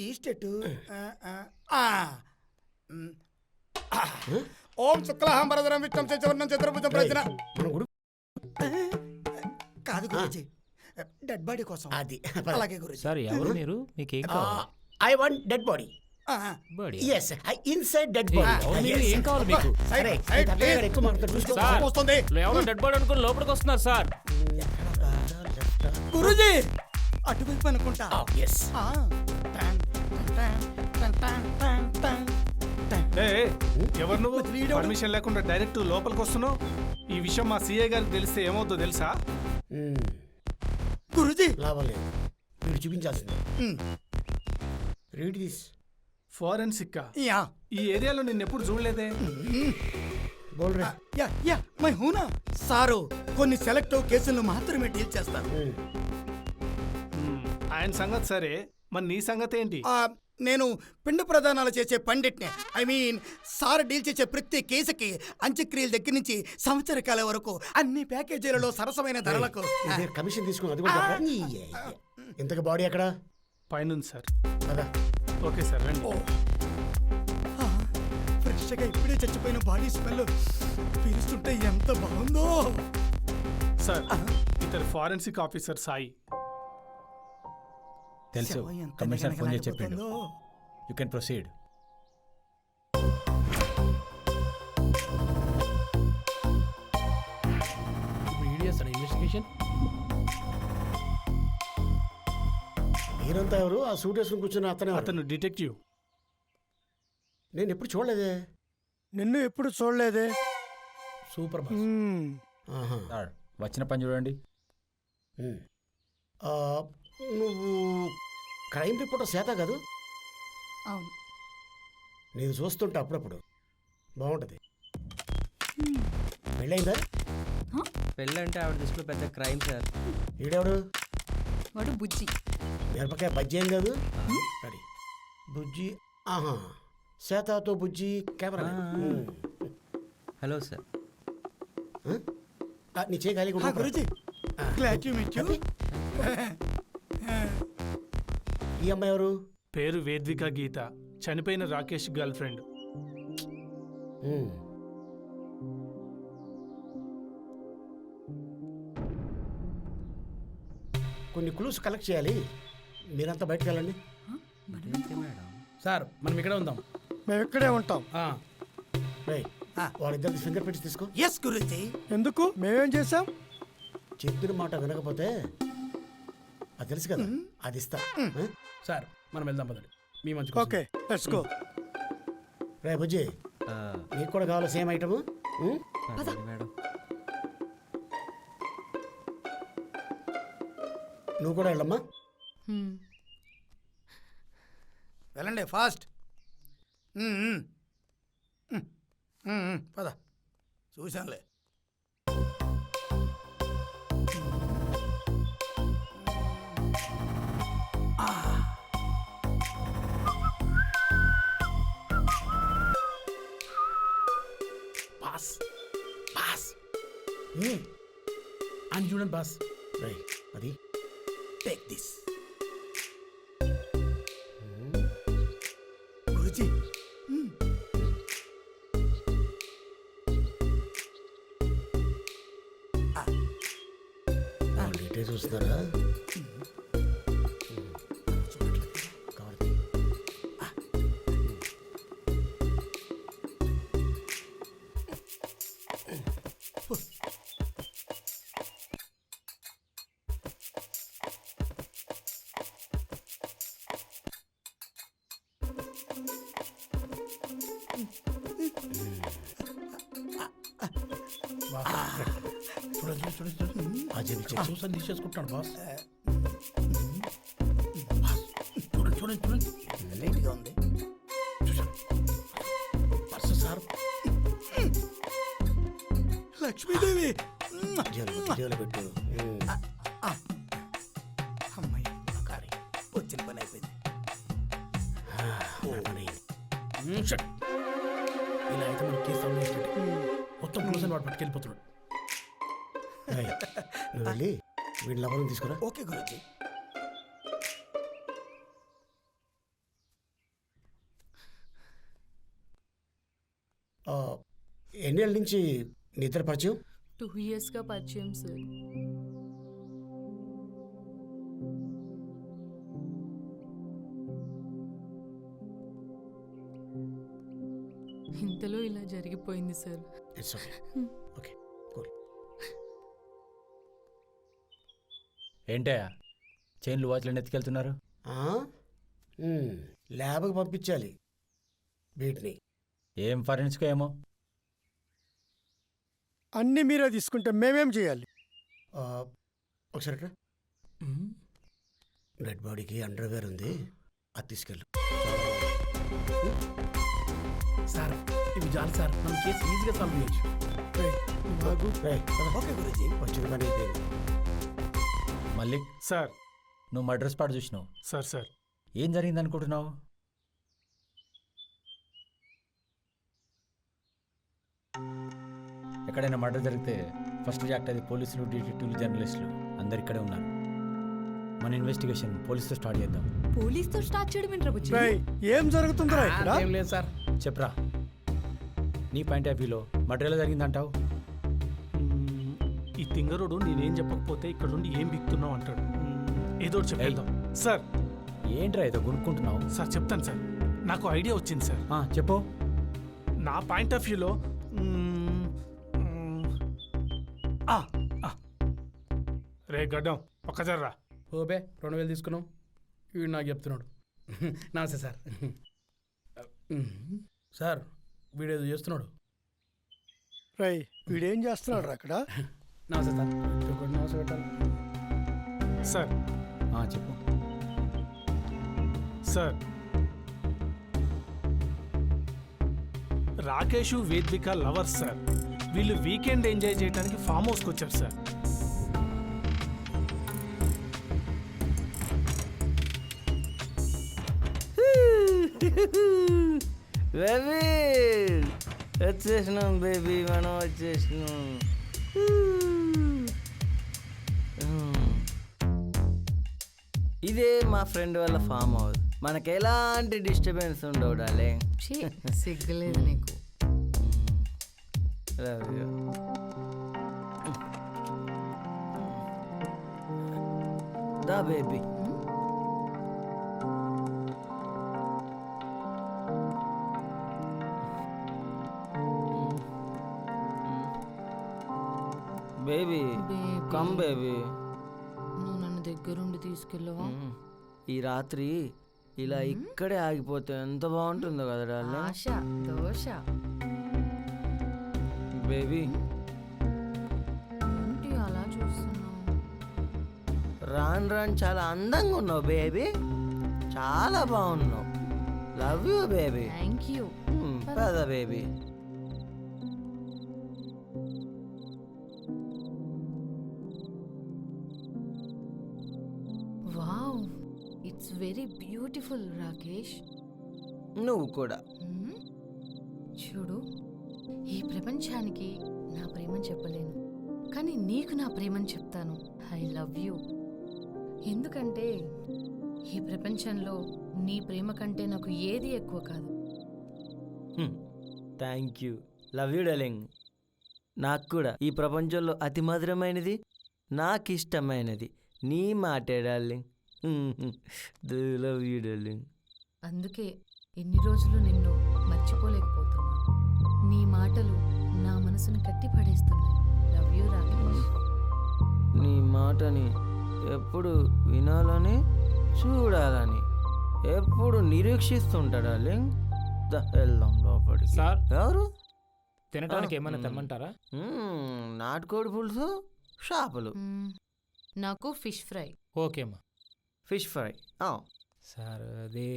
East ఎటు ఓం శుక్లాహం వరదరం విష్ణం చతుర్ణం చతుర్భుజం ప్రజన కాదు గురుజీ డెడ్ బాడీ కోసం అది అలాగే గురుజీ. సార్ ఎవరు మీరు? మీకేం కావాలి? I want dead body. Yes, inside dead body. ఏం కావాలి మీకు? ఎక్కువ మాట్లాడుతూ వస్తుంది ఎవరో డెడ్ బాడీ అనుకుని లోపలికి వస్తున్నారు సార్. గురుజీ అటువైపు అనుకుంటా. yes. ఎవరు నువ్వు? పర్మిషన్ లేకుండా డైరెక్ట్ లోపలికి వస్తున్నావు. ఈ విషయం మా సిఐ గారికి తెలిస్తే ఏమవుతుందో తెలుసా? గురుజీ లాభలేదు, వీడు చూపించాల్సిందే. Read this. ఫోరెన్సిక్ యా ఈ ఏరియాలో నిన్ను ఎప్పుడు చూడలేదే. బోల్ రే. యా యా మై హూనా సారు కొన్ని సెలెక్టివ్ కేసులను మాత్రమే డీల్ చేస్తాను. ఆయన సంగతి సరే, మరి నీ సంగతి ఏంటి? నేను పిండ ప్రదానాలు చేసే పండిట్ని. ఐ మీన్ సార్ డీల్ చేసే ప్రతి కేసుకి అంత్యక్రియల దగ్గర నుంచి సంవత్సరకాల వరకు అన్ని ప్యాకేజీలలో సరసమైన ధరలకు కమిషన్ తీసుకుని అది కూడా. ఇంతకు బాడీ ఎక్కడ? పైన సార్. అదా ఓకే సార్ రండి. ఫ్రెష్గా ఇప్పుడే చచ్చిపోయిన బాడీ స్మెల్ పీలుస్తుంటే ఎంత బాగుందో సార్. ఇతరు ఫారెన్సిక్ ఆఫీసర్ సాయి. తెలుసు, కమిషనర్ ఫోన్ చేసి చెప్పిండు. You can proceed. ఇన్వెస్టిగేషన్. మీరంతా ఎవరు? ఆ సూట్ వేసుకుని కూర్చున్న అతను డిటెక్టివ్. నేను ఎప్పుడు చూడలేదే. నిన్ను ఎప్పుడు చూడలేదే. Super boss. వచ్చిన పని చూడండి. నువ్వు క్రైమ్ రిపోర్టర్ శ్వేత కాదు? అవును. నేను చూస్తుంటా అప్పుడప్పుడు. బాగుంటుంది. పెళ్ళైందా? పెళ్ళంటే ఆవిడ దృష్టిలో పెద్ద క్రైమ్ సార్. ఈడెవడు? వాడు బుజ్జి. మిరపకాయ బజ్జీ ఏం కాదు. రెడీ బుజ్జి. ఆహా, శ్వేతతో బుజ్జి కెమెరా. Hello sir. నీ చేయి ఖాళీ Guruji. Glad to meet you. ఈ అమ్మాయి ఎవరు? పేరు వేద్విక గీత. చనిపోయిన రాకేష్ గర్ల్ ఫ్రెండ్. కొన్ని క్లూస్ కలెక్ట్ చేయాలి. మీరంతా బయటకు వెళ్ళండి. సార్ మనం ఇక్కడే ఉందాం. మేము ఇక్కడే ఉంటాం. వాళ్ళిద్దరికి ఫింగర్ ప్రింట్స్ తీసుకో. ఎస్ గురుజీ. ఎందుకు? మేమేం చేసాం? చెప్పిన మాట వినకపోతే అది తెలుసు కదా, అది ఇస్తా. సార్ మనం వెళ్దాం పదండి. మీ మంచి. Okay let's go. రే బుజ్జి, నీకు కూడా కావాలి సేమ్ ఐటమ్? మేడం నువ్వు కూడా వెళ్ళమ్మా. వెళ్ళండి ఫాస్ట్. పద చూశానులే. బాస్ బాస్ అని చూడండి బాస్. రై అది టేక్ దిస్. గురుజీ డీటెయిల్స్ చూస్తున్నారా? చూసాను తీసేసుకుంటాను బాస్. చూడండి చూడండి లైట్గా ఉంది. Bus sir. లక్ష్మీదేవి పెట్టు. అమ్మాయి వచ్చిన పని అయిపోయింది. ఇలా అయితే మన కేసు మొత్తం క్లోజ్ అని వాడు పట్టుకెళ్ళిపోతున్నాడు. నువ్వు వెళ్ళి వీడి లవరం తీసుకురా. ఓకే గురూజీ. ఎన్నేళ్ళ నుంచి నిద్ర పరిచయం? 2 yearsగా పరిచయం సార్. ఇంతలో ఇలా జరిగిపోయింది sir. It's okay. Okay cool. ఏంటయ్యా చైన్లు వాచ్లను ఎత్తుకెళ్తున్నారు? ల్యాబ్కి పంపించాలి వీటిని. ఏం ఫరెన్స్కో ఏమో. అన్నీ మీరే తీసుకుంటే మేమేం చేయాలి? ఒకసారి రా. డెడ్ బాడీకి అండర్వేర్ ఉంది, అది తీసుకెళ్ళు. సార్ ఇవి చాలు సార్, మన కేసు ఈజీగా సాల్వ్ చేయొచ్చు. ఓకే గురూజీ. వచ్చిన పని అయిపోయింది. మళ్ళీ సార్ నువ్వు మర్డర్ స్పాట్ చూసినావు. సార్ ఏం జరిగింది అనుకుంటున్నావు? ఎక్కడైనా మర్డర్ జరిగితే ఫస్ట్ రియాక్ట్ అయ్యేది పోలీసులు, డిటెక్టివ్లు, జర్నలిస్టులు అందరు ఇక్కడే ఉన్నారు. మన ఇన్వెస్టిగేషన్ పోలీసుతో స్టార్ట్ చేద్దాం. పోలీస్తో స్టార్ట్ చేయడం ఏంట్రా బుజ్జి? ఏం జరుగుతుందిరా ఇక్కడ? ఏం లేదు సార్. చెప్పరా, నీ పాయింట్ ఆఫ్ వ్యూలో మర్డర్ ఎలా జరిగిందంటావు? ఈ తింగరుడు నేనేం చెప్పకపోతే ఇక్కడ నుండి ఏం బిక్తున్నావు అంటాడు. ఏదో ఒకటి చెప్పేద్దాం. సార్ ఏంట్రా ఏదో కొనుక్కుంటున్నావు? సార్ చెప్తాను సార్, నాకు ఐడియా వచ్చింది సార్. చెప్పు. నా పాయింట్ ఆఫ్ వ్యూలో రే గడ్డం ఒక్కసారి ఓబే 2000 తీసుకున్నాం, వీడు నాకు చెప్తున్నాడు. నమస్తే సార్. సార్ వీడేదో చేస్తున్నాడు. రై వీడేం చేస్తున్నాడు అక్కడ? నమస్తే సార్. నమస్తే పెట్టాలి సార్. చెప్పు. Sir Rakesh, Vedvika lovers sir. వీళ్ళు వీకెండ్ ఎంజాయ్ చేయడానికి ఫామ్ హౌస్కి వచ్చారు సార్. బేబీ వచ్చేసినాం, బేబీ మనం వచ్చేసినాం. ఇదే మా ఫ్రెండ్ వాళ్ళ ఫామ్ హౌస్. మనకు ఎలాంటి డిస్టర్బెన్స్ ఉండవు డార్లింగ్. సిగ్గులేదు నీకు. Love you. Da baby. Baby, come baby. నువ్వు నన్ను దగ్గరుండి తీసుకెళ్ళవా? ఈ రాత్రి ఇలా ఇక్కడే ఆగిపోతే ఎంత బాగుంటుందో కదా డార్లింగ్. ఆశ దోష. బేబీ ఏంటి అలా చూస్తున్నావు? రాను రాను చాలా అందంగా ఉన్నావు బేబీ, చాలా బాగున్నావు. Love you baby. Thank you. పద baby. Wow, it's very beautiful Rakesh. నువ్వు కూడా. చూడు, ఈ ప్రపంచానికి నా ప్రేమని చెప్పలేను, కానీ నీకు నా ప్రేమని చెప్తాను. I love you. ఎందుకంటే ఈ ప్రపంచంలో నీ ప్రేమ కంటే నాకు ఏది ఎక్కువ కాదు. Thank you. Love you darling. నాకు కూడా ఈ ప్రపంచంలో అతి మధురమైనది, నాకు ఇష్టమైనది నీ మాటే డార్లింగ్. Love you darling. అందుకే ఎన్ని రోజులు నిన్ను మర్చిపోలేకపోతున్నాను. నీ మాటలు నా మనసును కట్టి పడేస్తున్నాయి. Love you Rakesh. నీ మాటని ఎప్పుడు వినాలని, చూడాలని ఎప్పుడు నిరీక్షిస్తుంటా డార్లింగ్. వెళ్దాం లోపలికి. సార్ ఎవరు? తినడానికి ఏమైనా తెమ్మంటారా? నాటుకోడి పులుసు, చేపలు. నాకు ఫిష్ ఫ్రై. ఓకే అమ్మా. Fish fry. సార్ అది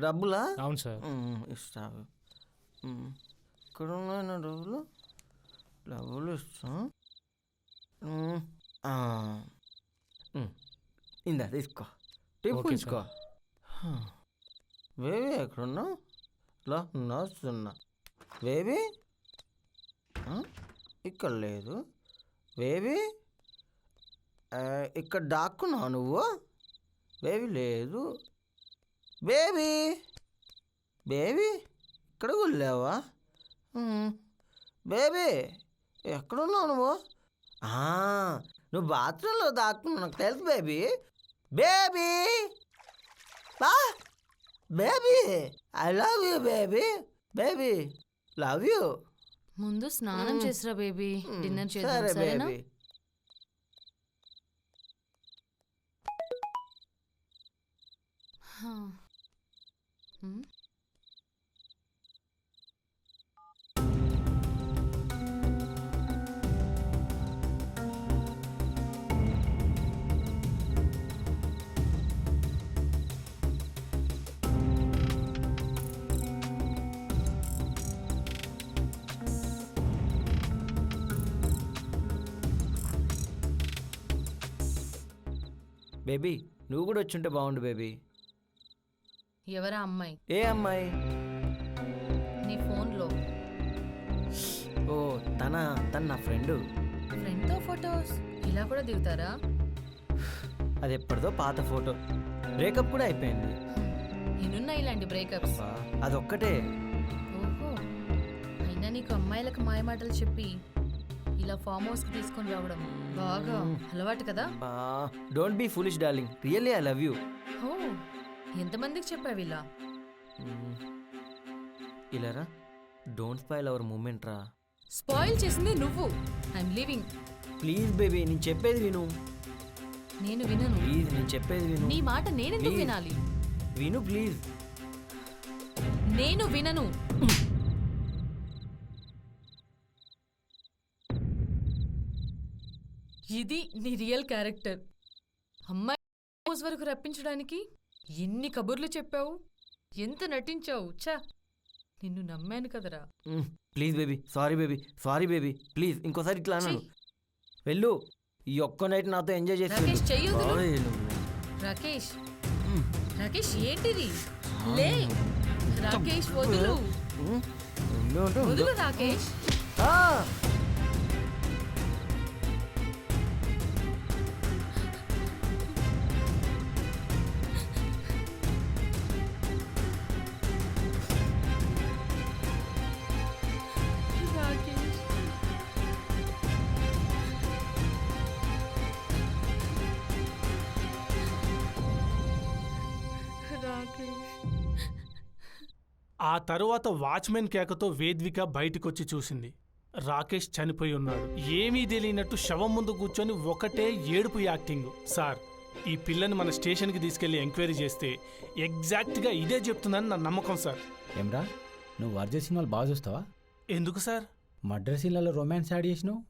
డబ్బులా? అవును సార్. ఇస్తావు. ఇక్కడ ఉన్నాయి నా డబ్బులు. డబ్బులు ఇస్తా. ఇందా తీసుకో, టిప్పు ఓకే ఇచ్చుకో. బేబీ ఎక్కడున్నావు? ఇలా వస్తున్నా. బేబీ ఇక్కడ లేదు. బేబీ ఇక్కడ దాక్కున్నావు నువ్వు? బేబీ లేదు. బేబీ బేబీ ఇక్కడ గుల్లావా? బేబీ ఎక్కడున్నావు నువ్వు? నువ్వు బాత్రూంలో దాక్కున్నావు, నాకు తెలుసు బేబీ. బేబీ బా baby, I love you baby. Baby love you. ముందు స్నానం చేసిరా బేబీ, డిన్నర్ సరే చేద్దాం సరేనా? బేబీ. హా. హ్మ్? బేబీ నువ్వు కూడా వచ్చుంటే బాగుండు బేబీ. ఎవరా అమ్మాయి? ఏ అమ్మాయి? నీ ఫోన్లో ఓ తన నా ఫ్రెండు. ఫ్రెండ్తో ఫొటోస్ ఇలా కూడా దిగుతారా? అది ఎప్పటిదో పాత ఫోటో, బ్రేకప్ కూడా అయిపోయింది. ఎన్నున్నా ఇలాంటి బ్రేకప్స్? అదొక్కటే. ఓహో, అయినా నీకు అమ్మాయిలకు మాయమాటలు చెప్పి ఇలా ఫామ్ హౌస్కి తీసుకొని రావడం బాగా అలవాటు కదా? Don't be foolish darling, really I love you. ఓ, ఎంతమందికి చెప్పావు ఇలా? ఇలారా, డోంట్ స్పాయిల్ అవర్ మూమెంట్ రా. స్పాయిల్ చేసింది నువ్వు. I'm leaving. ప్లీజ్ బేబీ, నేను చెప్పేది విను. నేను వినను. ప్లీజ్, నేను చెప్పేది విను. నీ మాట నేనెందుకు Please. వినాలి? విను ప్లీజ్. నేను వినను. ఇది నీ రియల్ క్యారెక్టర్. అమ్మాయి హౌస్ వరకు రప్పించడానికి ఎన్ని కబుర్లు చెప్పావు, ఎంత నటించావు. ఛా, నిన్ను నమ్మాను కదరా. Please baby, sorry baby, sorry baby, please ఇంకోసారి ఇట్లా అన్నాను. వెళ్ళు, ఈ ఒక్క నైట్ నాతో ఎంజాయ్ చేసి రాకేష్, వెళ్ళు. చెయ్యి వదులు. బాయ్ నువ్వు. రాకేష్, రాకేష్ ఏంటిది? లే రాకేష్, వదులు. ఉండు, ఉండు, ఉండు. వదులు రాకేష్. ఆ! రాకేష్, రాకేష్. ఆ తరువాత వాచ్మెన్ కేకతో వేద్విక బయటకొచ్చి చూసింది. రాకేష్ చనిపోయి ఉన్నాడు. ఏమీ తెలియనట్టు శవం ముందు కూర్చొని ఒకటే ఏడుపు యాక్టింగ్. సార్, ఈ పిల్లని మన స్టేషన్కి తీసుకెళ్లి ఎంక్వైరీ చేస్తే ఎగ్జాక్ట్గా ఇదే చెప్తుందని నా నమ్మకం సార్. ఏమ్రా, నువ్వు వర్జ సినిమాలు బాగా చూస్తావా? ఎందుకు సార్? మర్డర్ సీన్లలో రొమాన్స్ యాడ్ చేసినావు.